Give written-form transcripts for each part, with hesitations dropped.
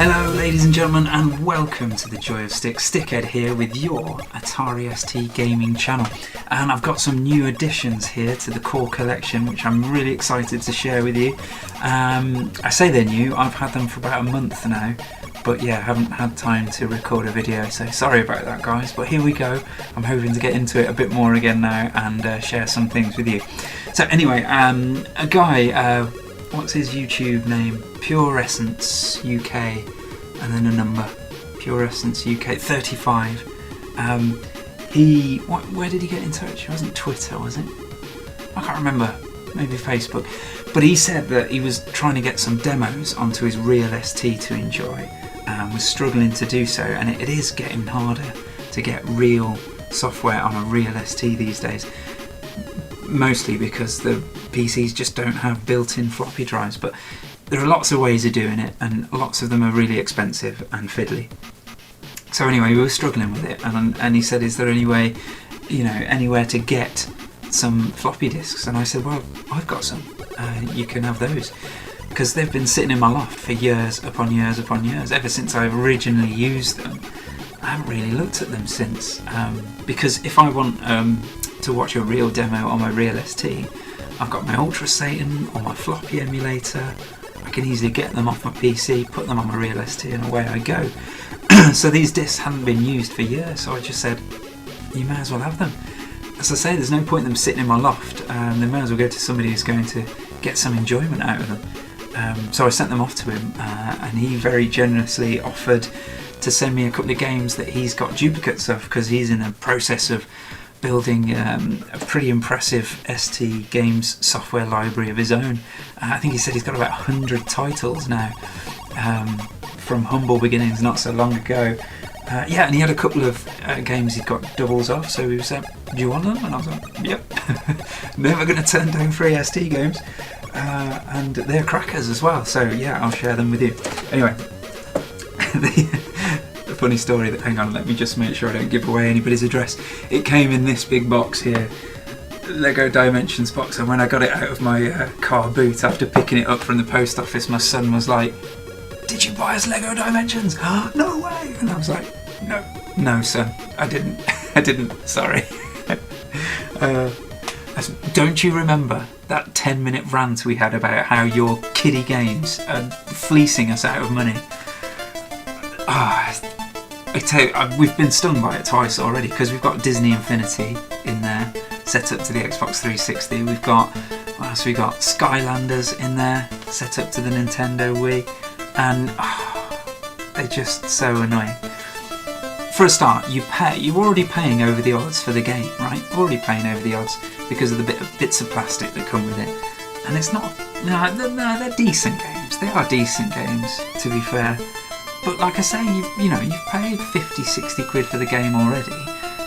Hello ladies and gentlemen, and welcome to the Joy of Stick. Stickhead here with your Atari ST gaming channel, and I've got some new additions here to the core collection which I'm really excited to share with you. I say they're new, I've had them for about a month now, but yeah, haven't had time to record a video, so sorry about that guys, but here we go. I'm hoping to get into it a bit more again now and share some things with you. So anyway, a guy, what's his YouTube name? Pure Essence UK, and then a number. Pure Essence UK 35. Where did he get in touch? It wasn't Twitter, was it? I can't remember. Maybe Facebook. But he said that he was trying to get some demos onto his real ST to enjoy, and was struggling to do so. And it is getting harder to get real software on a real ST these days. Mostly because the PCs just don't have built-in floppy drives, but there are lots of ways of doing it, and lots of them are really expensive and fiddly. So anyway, we were struggling with it, and he said, is there any way, anywhere to get some floppy disks? And I said, well, I've got some, you can have those, because they've been sitting in my loft for years upon years upon years, ever since I originally used them. I haven't really looked at them since, because if I want to watch a real demo on my real ST, I've got my Ultra Satan or my floppy emulator. I can easily get them off my PC, put them on my real ST, and away I go. So these discs hadn't been used for years, so I just said, you may as well have them. As I say, there's no point in them sitting in my loft, they may as well go to somebody who's going to get some enjoyment out of them. So I sent them off to him, and he very generously offered to send me a couple of games that he's got duplicates of, because he's in the process of building a pretty impressive ST games software library of his own. I think he said he's got about 100 titles now, from humble beginnings not so long ago. Yeah, and he had a couple of games he'd got doubles of, so he said, do you want them? And I was like, yep. Never going to turn down free ST games. And they're crackers as well, so yeah, I'll share them with you. Anyway, the funny story, hang on, let me just make sure I don't give away anybody's address. It came in this big box here, Lego Dimensions box, and when I got it out of my car boot after picking it up from the post office, my son was like, did you buy us Lego Dimensions? No way! And I was like, no son, I didn't, sorry. Don't you remember that 10-minute rant we had about how your kiddie games are fleecing us out of money? I tell you, we've been stung by it twice already, because we've got Disney Infinity in there, set up to the Xbox 360. We've got, what else we got? Skylanders in there, set up to the Nintendo Wii, and they're just so annoying. For a start, you're already paying over the odds for the game, right? Already paying over the odds because of the bits of plastic that come with it, and it's not. No, they're decent games. They are decent games, to be fair. But like I say, you've paid 50, 60 quid for the game already,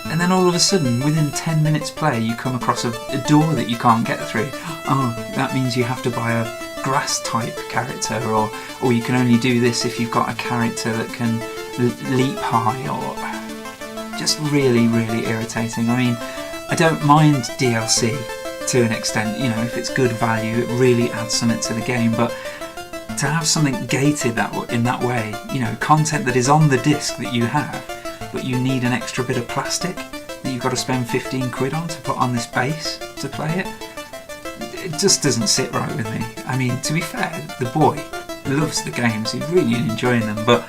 and then all of a sudden, within 10 minutes play, you come across a door that you can't get through. Oh, that means you have to buy a grass type character, or you can only do this if you've got a character that can leap high, or just really, really irritating. I mean, I don't mind DLC to an extent, if it's good value, it really adds something to the game, but to have something gated in that way, content that is on the disc that you have, but you need an extra bit of plastic that you've got to spend 15 quid on to put on this base to play it, it just doesn't sit right with me. I mean, to be fair, the boy loves the games, he's really enjoying them, but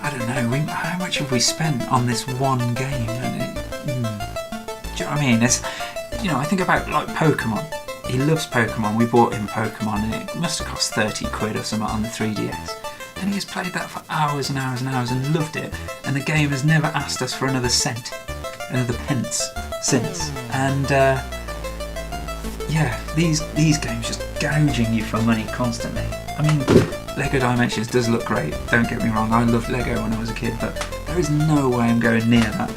I don't know, how much have we spent on this one game? And do you know what I mean? I think about like Pokemon. He loves Pokemon. We bought him Pokemon, and it must have cost 30 quid or something on the 3DS. And he's played that for hours and hours and hours and loved it. And the game has never asked us for another pence since. And yeah, these games just gouging you for money constantly. I mean, Lego Dimensions does look great. Don't get me wrong. I loved Lego when I was a kid, but there is no way I'm going near that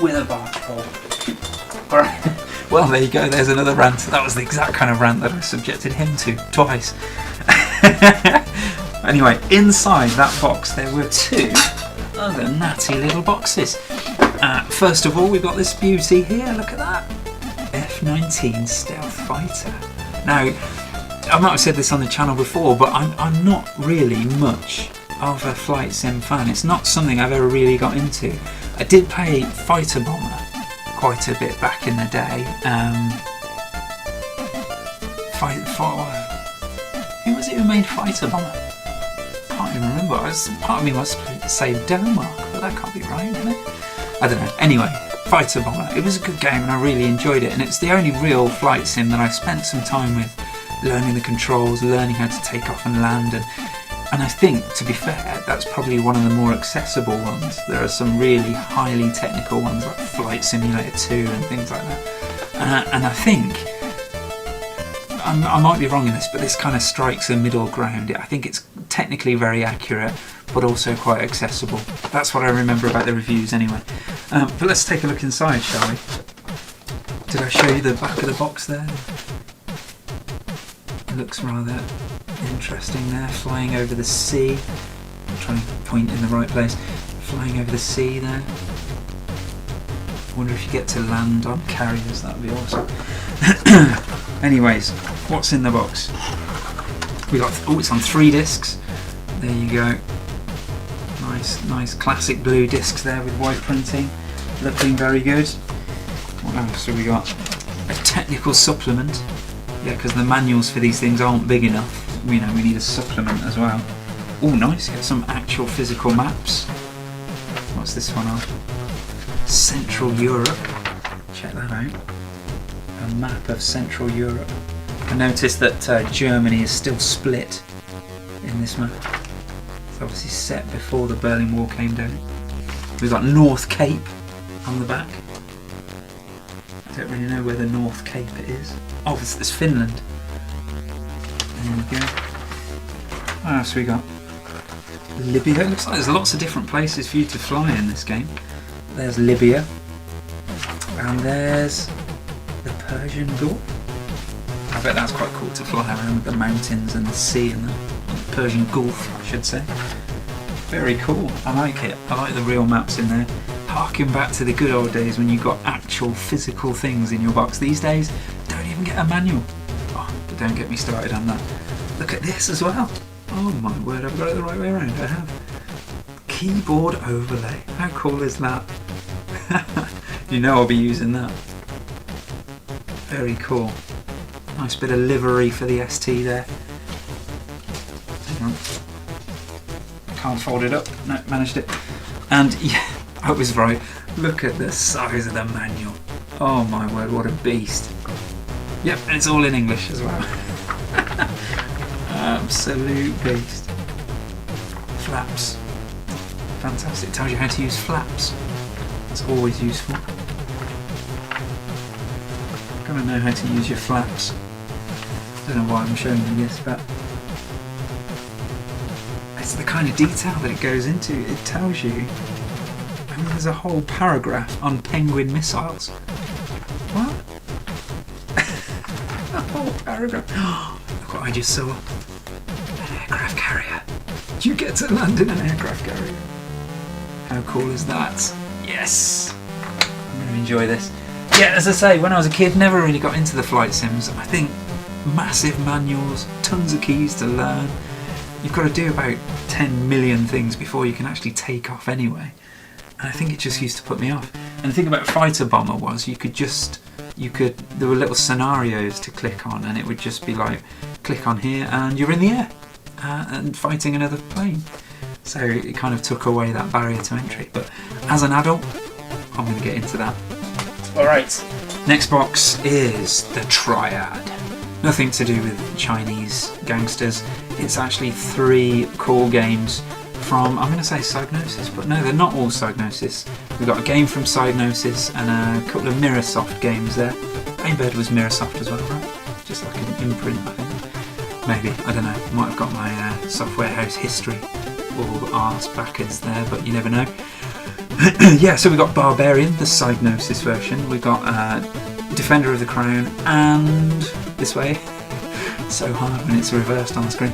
with a bark pole. All right. Well, there you go, there's another rant. That was the exact kind of rant that I subjected him to twice. Anyway, inside that box there were two other natty little boxes. first of all, we've got this beauty here. Look at that. F-19 stealth fighter. Now, I might have said this on the channel before, but I'm not really much of a flight sim fan. It's not something I've ever really got into. I did play Fighter Bomber quite a bit back in the day. Who was it who made Fighter Bomber? Can't even remember. Part of me must say Denmark, but that can't be right, can it? I don't know. Anyway, Fighter Bomber. It was a good game and I really enjoyed it, and it's the only real flight sim that I spent some time with, learning the controls, learning how to take off and land, and I think, to be fair, that's probably one of the more accessible ones. There are some really highly technical ones like Flight Simulator 2 and things like that. And I think, I might be wrong in this, but this kind of strikes a middle ground. I think it's technically very accurate, but also quite accessible. That's what I remember about the reviews anyway. But let's take a look inside, shall we? Did I show you the back of the box there? It looks rather interesting there, flying over the sea. I'm trying to point in the right place. Flying over the sea there. Wonder if you get to land on carriers, that would be awesome. Anyways, what's in the box? We got, oh, it's on 3 discs. There you go. Nice classic blue discs there with white printing. Looking very good. What else have we got? A technical supplement. Yeah, because the manuals for these things aren't big enough. You know, we need a supplement as well. Oh, nice. Got some actual physical maps. What's this one on? Central Europe. Check that out. A map of Central Europe. I noticed that Germany is still split in this map. It's obviously set before the Berlin Wall came down. We've got North Cape on the back. I don't really know where the North Cape is. Oh, it's Finland. There we go. What else we got? Libya. It looks like there's lots of different places for you to fly in this game. There's Libya. And there's the Persian Gulf. I bet that's quite cool to fly around with the mountains and the sea and the Persian Gulf, I should say. Very cool. I like it. I like the real maps in there. Harking back to the good old days when you got actual physical things in your box. These days, don't even get a manual. Oh, but don't get me started on that. Look at this as well. Oh my word, I've got it the right way around. I have. Keyboard overlay. How cool is that? You know I'll be using that. Very cool. Nice bit of livery for the ST there. Hang on. Can't fold it up. No, managed it. And yeah, I was right. Look at the size of the manual. Oh my word, what a beast. Yep, and it's all in English as well. Absolute beast. Flaps. Fantastic. Tells you how to use flaps. That's always useful. Gotta know how to use your flaps. Don't know why I'm showing you this, but it's the kind of detail that it goes into. It tells you. I mean, there's a whole paragraph on Penguin missiles. What? A whole paragraph. Look what I just saw. An aircraft carrier. You get to land in an aircraft carrier. How cool is that? Yes! I'm going to enjoy this. Yeah, as I say, when I was a kid, never really got into the flight sims. I think massive manuals, tons of keys to learn. You've got to do about 10 million things before you can actually take off anyway. And I think it just used to put me off. And the thing about Fighter Bomber was there were little scenarios to click on, and it would just be like, click on here and you're in the air and fighting another plane. So it kind of took away that barrier to entry. But as an adult, I'm going to get into that. Alright, next box is the Triad. Nothing to do with Chinese gangsters. It's actually 3 cool games from, I'm going to say Psygnosis, but no, they're not all Psygnosis. We've got a game from Psygnosis and a couple of Mirrorsoft games there. Aimbird was Mirrorsoft as well, right? Just like an imprint, I think. Maybe, I don't know. Might have got my software house history or arse backwards there, but you never know. Yeah, so we've got Barbarian, the Psygnosis version. We've got Defender of the Crown, and this way. So hard when it's reversed on the screen.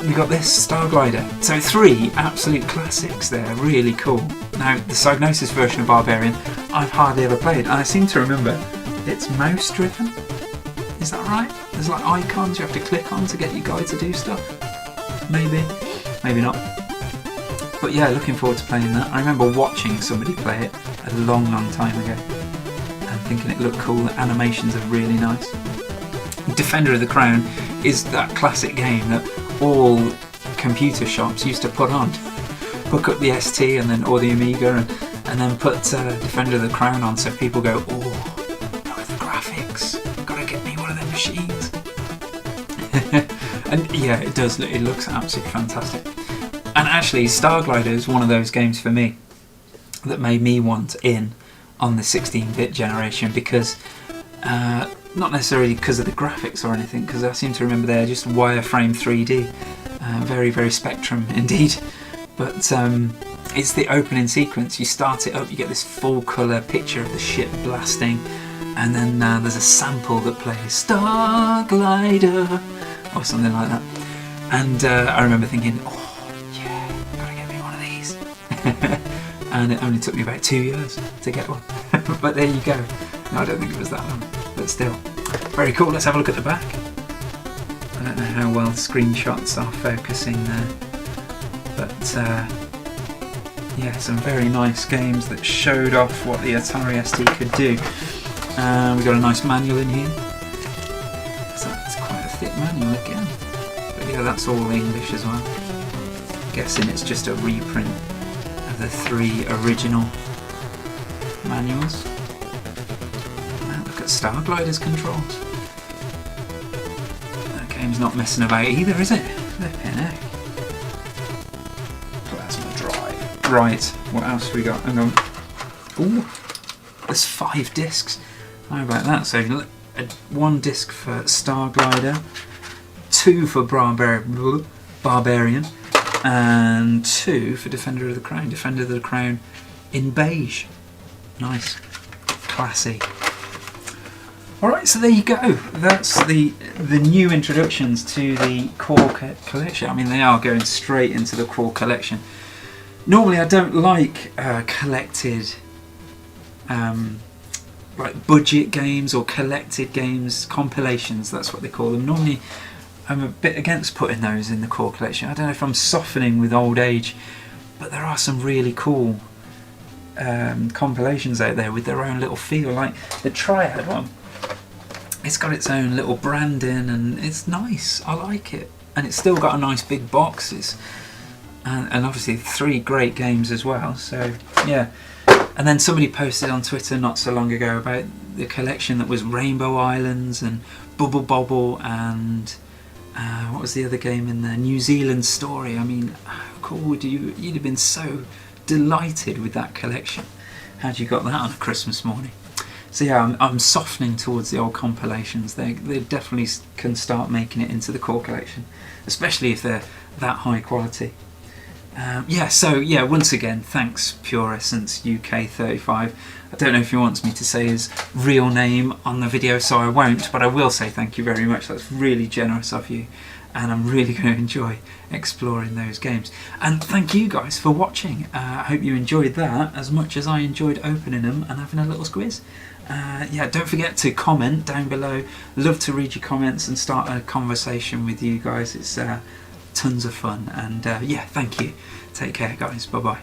we got this, Star Glider. So 3 absolute classics there, really cool. Now, the Psygnosis version of Barbarian, I've hardly ever played, and I seem to remember it's mouse driven. Is that right? There's like icons you have to click on to get your guy to do stuff. Maybe, maybe not. But yeah, looking forward to playing that. I remember watching somebody play it a long, long time ago and thinking it looked cool. The animations are really nice. Defender of the Crown is that classic game that all computer shops used to put on. Hook up the ST and then or the Amiga and then put Defender of the Crown on, so people go, oh, look at the graphics, gotta get me one of them machines. And yeah, it does, it looks absolutely fantastic. And actually, Star Glider is one of those games for me that made me want in on the 16-bit generation, because not necessarily because of the graphics or anything, because I seem to remember they're just wireframe 3D, very, very Spectrum indeed. But it's the opening sequence. You start it up, you get this full colour picture of the ship blasting, and then there's a sample that plays Star Glider or something like that. And I remember thinking, oh yeah, gotta get me one of these. And it only took me about 2 years to get one. But there you go. No, I don't think it was that long, but still. Very cool. Let's have a look at the back. I don't know how well the screenshots are focusing there. But yeah, some very nice games that showed off what the Atari ST could do. We've got a nice manual in here. So that's quite a thick manual again. But yeah, that's all English as well. I'm guessing it's just a reprint of the 3 original manuals. Look at Star Glider's controls. That game's not messing about either, is it? Flippin' heck. Plasma drive. Right, what else have we got? Hang on. Ooh, there's 5 discs. How about that? So 1 disc for Star Glider, 2 for Barbarian, and 2 for Defender of the Crown. Defender of the Crown in beige. Nice. Classy. Alright, so there you go. That's the new introductions to the core collection. I mean, they are going straight into the core collection. Normally I don't like collected like budget games or collected games, compilations, that's what they call them. Normally I'm a bit against putting those in the core collection. I don't know if I'm softening with old age, but there are some really cool compilations out there with their own little feel, like the Triad one. It's got its own little branding and it's nice. I like it, and it's still got a nice big box. And obviously 3 great games as well. So yeah. And then somebody posted on Twitter not so long ago about the collection that was Rainbow Islands and Bubble Bobble and what was the other game in there? New Zealand Story. I mean, how cool would you'd have been so delighted with that collection had you got that on a Christmas morning. So yeah, I'm softening towards the old compilations. They definitely can start making it into the core collection, especially if they're that high quality. Yeah, so yeah, once again, thanks Pure Essence UK 35. I don't know if he wants me to say his real name on the video, so I won't, but I will say thank you very much. That's really generous of you, and I'm really going to enjoy exploring those games. And thank you guys for watching. I hope you enjoyed that as much as I enjoyed opening them and having a little squiz. Yeah, don't forget to comment down below. Love to read your comments and start a conversation with you guys. It's tons of fun, and yeah, thank you. Take care guys, bye bye.